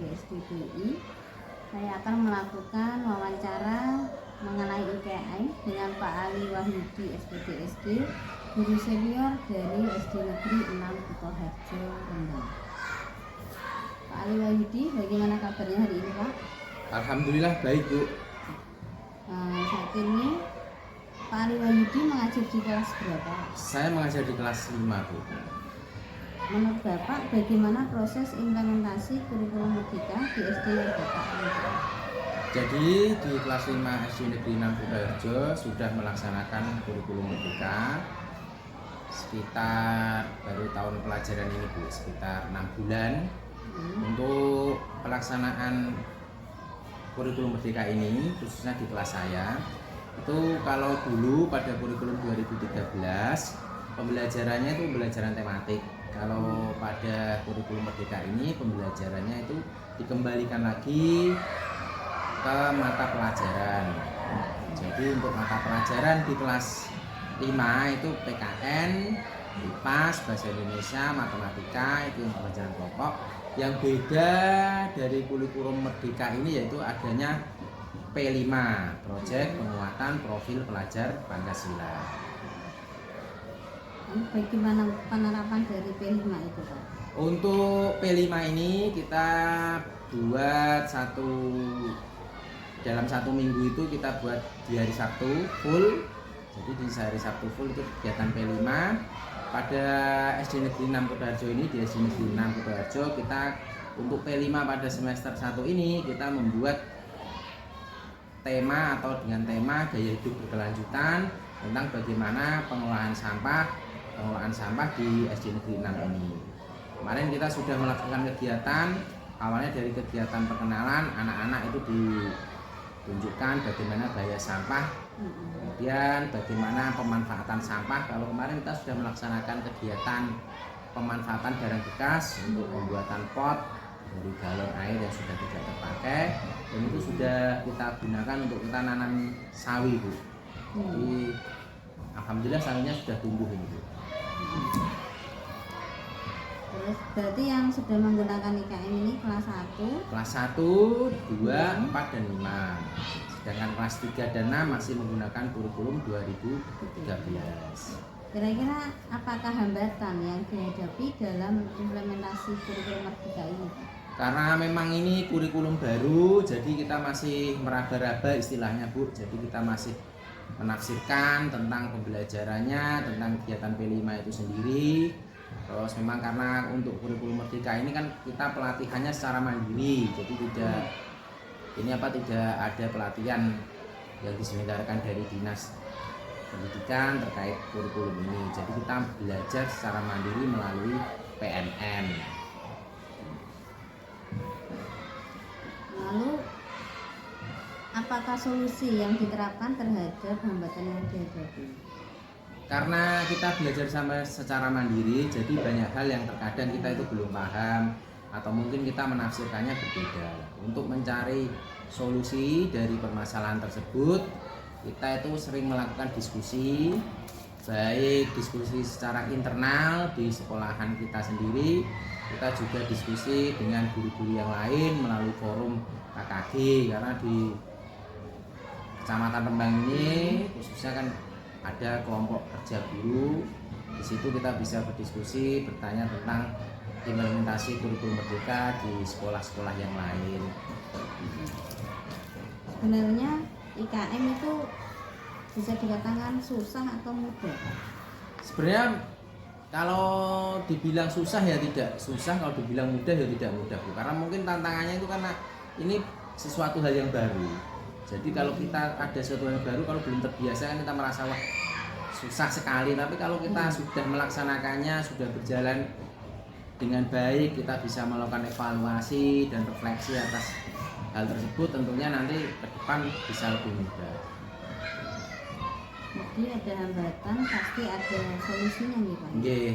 SDBI. Saya akan melakukan wawancara mengenai IKM dengan Pak Ali Wahyudi SPDSD, guru senior dari SD Negeri 6 Kutoharjo, Rembang. Pak Ali Wahyudi, bagaimana kabarnya hari ini, Pak? Alhamdulillah baik, Bu. Saat ini Pak Ali Wahyudi mengajar di kelas berapa? Saya mengajar di kelas 5, Bu. Menurut Bapak, bagaimana proses implementasi kurikulum Merdeka di SD yang Bapak ajar? Jadi di kelas 5 SD Negeri 6 Kutoharjo sudah melaksanakan kurikulum Merdeka sekitar baru tahun pelajaran ini, Bu, sekitar 6 bulan. Untuk pelaksanaan kurikulum Merdeka ini khususnya di kelas saya itu, kalau dulu pada kurikulum 2013 pembelajarannya itu pembelajaran tematik. Kalau pada kurikulum Merdeka ini pembelajarannya itu dikembalikan lagi ke mata pelajaran. Jadi untuk mata pelajaran di kelas 5 itu PKN, IPA, Bahasa Indonesia, Matematika, itu yang pelajaran pokok. Yang beda dari kurikulum Merdeka ini yaitu adanya P5, Proyek Penguatan Profil Pelajar Pancasila. Bagaimana penerapan dari P5 itu, Pak? Untuk P5 ini kita buat dalam satu minggu itu kita buat di hari Sabtu full. Jadi di hari Sabtu full itu kegiatan P5. Pada SD Negeri 6 Kutoharjo ini, di SD Negeri 6 Kutoharjo kita untuk P5 pada semester 1 ini kita membuat tema atau dengan tema gaya hidup berkelanjutan tentang bagaimana pengelolaan sampah di SD Negeri 6 ini. Kemarin kita sudah melakukan kegiatan, awalnya dari kegiatan perkenalan, anak-anak itu ditunjukkan bagaimana gaya sampah, kemudian bagaimana pemanfaatan sampah. Kalau kemarin kita sudah melaksanakan kegiatan pemanfaatan barang bekas untuk pembuatan pot dari galon air yang sudah tidak terpakai, dan itu sudah kita gunakan untuk kita nanam sawi, Bu. Jadi alhamdulillah sawinya sudah tumbuh ini, Bu. Terus berarti yang sudah menggunakan IKM ini kelas 1? Kelas 1, 2, 4, dan 5. Sedangkan kelas 3 dan 6 masih menggunakan kurikulum 2013. Kira-kira apakah hambatan yang dihadapi dalam implementasi kurikulum Merdeka ini, Pak? Karena memang ini kurikulum baru, jadi kita masih meraba-raba istilahnya, Bu. Jadi kita masih menafsirkan tentang pembelajarannya, tentang kegiatan P5 itu sendiri. Terus memang karena untuk kurikulum Merdeka ini kan kita pelatihannya secara mandiri, jadi tidak ada pelatihan yang diselenggarakan dari Dinas Pendidikan terkait kurikulum ini. Jadi kita belajar secara mandiri melalui PNN. Lalu apakah solusi yang diterapkan terhadap hambatan yang dihadapi? Karena kita belajar secara mandiri, jadi banyak hal yang terkadang kita itu belum paham atau mungkin kita menafsirkannya berbeda. Untuk mencari solusi dari permasalahan tersebut, kita itu sering melakukan diskusi, baik diskusi secara internal di sekolahan kita sendiri, kita juga diskusi dengan guru-guru yang lain melalui forum KKG, karena di Kecamatan Rembang ini khususnya kan ada kelompok kerja guru. Di situ kita bisa berdiskusi, bertanya tentang implementasi kurikulum Merdeka di sekolah-sekolah yang lain. Sebenarnya IKM itu bisa dikatakan susah atau mudah? Sebenarnya kalau dibilang susah ya tidak susah, kalau dibilang mudah ya tidak mudah, Bu. Karena mungkin tantangannya itu karena ini sesuatu hal yang baru. Jadi kalau kita ada sesuatu yang baru, kalau belum terbiasa kan kita merasa wah susah sekali. Tapi kalau kita sudah melaksanakannya, sudah berjalan dengan baik, kita bisa melakukan evaluasi dan refleksi atas hal tersebut, tentunya nanti ke depan bisa lebih mudah. Jadi ada hambatan, pasti ada solusinya nih, Pak. Nggih.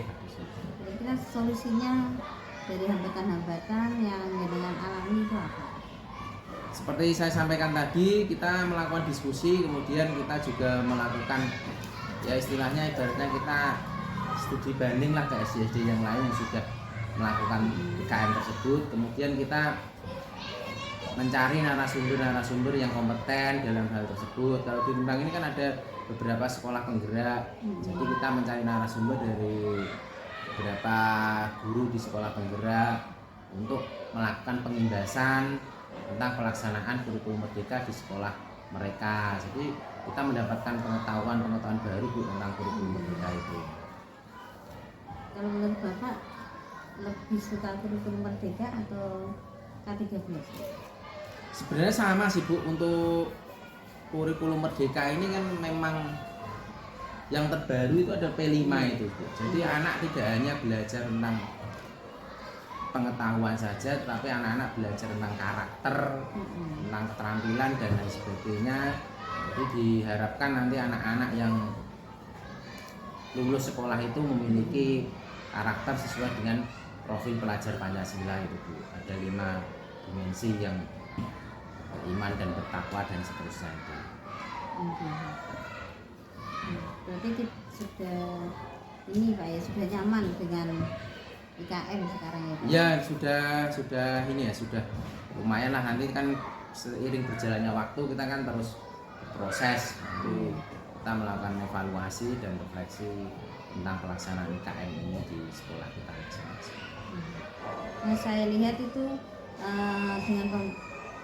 Kira-kira solusinya dari hambatan-hambatan yang dengan alami itu apa? Seperti saya sampaikan tadi, kita melakukan diskusi, kemudian kita juga melakukan ya istilahnya ibaratnya kita studi banding lah ke SD-SD yang lain yang sudah melakukan IKM tersebut. Kemudian kita mencari narasumber-narasumber yang kompeten dalam hal tersebut. Kalau di Rembang ini kan ada beberapa sekolah penggerak, jadi kita mencari narasumber dari beberapa guru di sekolah penggerak untuk melakukan pengimbasan tentang pelaksanaan kurikulum merdeka di sekolah mereka. Jadi kita mendapatkan pengetahuan baru Bu tentang kurikulum merdeka itu. Kalau menurut Bapak lebih suka kurikulum merdeka atau K13? Sebenarnya sama sih Bu, untuk kurikulum merdeka ini kan memang yang terbaru itu ada P5 itu Bu. Jadi anak tidak hanya belajar tentang pengetahuan saja, tetapi anak-anak belajar tentang karakter, tentang keterampilan dan lain sebagainya. Jadi diharapkan nanti anak-anak yang lulus sekolah itu memiliki karakter sesuai dengan profil pelajar Pancasila itu Bu. Ada 5 dimensi yang beriman dan bertakwa dan seterusnya itu. Berarti sudah ini Pak ya, sudah nyaman dengan IKM sekarang ya Pak? Ya sudah ini ya, sudah lumayan lah. Nanti kan seiring berjalannya waktu kita kan terus proses, nanti kita melakukan evaluasi dan refleksi tentang pelaksanaan IKM ini di sekolah kita masing-masing. Nah, saya lihat itu dengan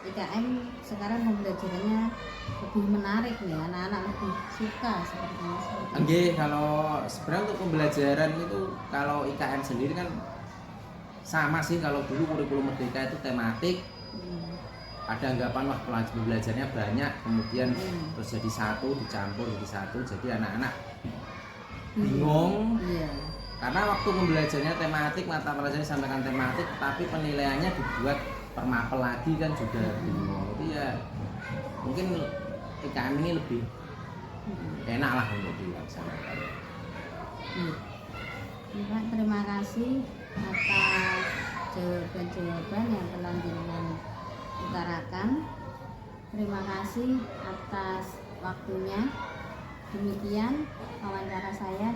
IKM sekarang pembelajarannya lebih menarik nih, anak-anak lebih suka seperti itu. Oke, kalau sebenarnya untuk pembelajaran itu kalau IKM sendiri kan sama sih. Kalau dulu kurikulum merdeka itu tematik, ada anggapan wah belajarnya banyak, kemudian terus jadi satu, dicampur jadi satu, jadi anak-anak bingung. Karena waktu pembelajarannya tematik, mata pelajarannya disampaikan tematik, tapi penilaiannya dibuat per mapel lagi kan sudah bingung. Jadi ya mungkin IKM ini lebih enak lah untuk dilaksanakan. Pak, terima kasih atas jawaban-jawaban yang telah jenengan utarakan. Terima kasih atas waktunya. Demikian wawancara saya